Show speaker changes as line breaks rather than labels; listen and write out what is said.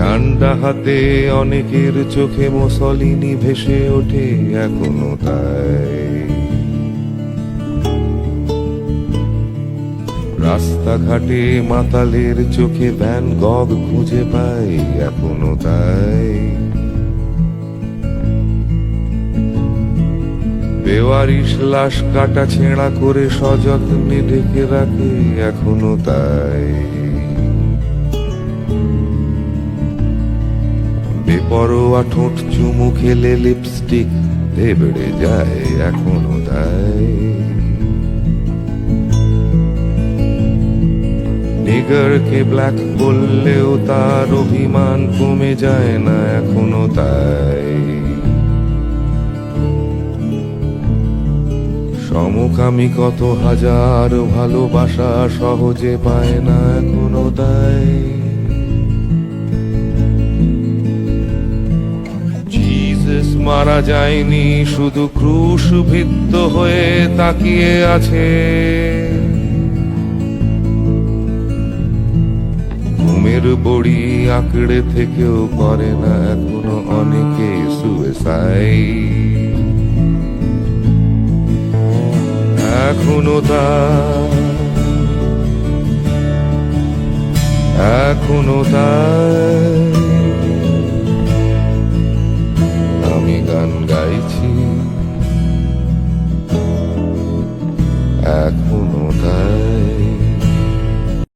ঝান্ডা হাতে অনেকের চোখে মুসলিনি ভেসে ওঠে এখনো তাই। রাস্তাঘাটে মাতালের চোখে ভ্যান গগ খুঁজে পাই এখনো তাই। বেওয়ারিশ লাশ কাটা ছেঁড়া করে সযত্নে ঢেকে রাখে এখনো তাই। বেপরোয়া ঠোঁট চুমু খেলে লিপস্টিক দেবড়ে যায় এখনো তাই। নিগারকে ব্ল্যাক বললেও তার অভিমান কমে যায় না এখনো তাই। সমকামী কত হাজার ভালোবাসা সহজে পায় না এখনো তাই। জিসাস মারা যায়নি, শুধু ক্রুশবিদ্ধ হয়ে তাকিয়ে আছে। ঘুমের বড়ি আঁকড়ে থেকেও করে না এখনো অনেকে সুইসাইড এখনো তাই।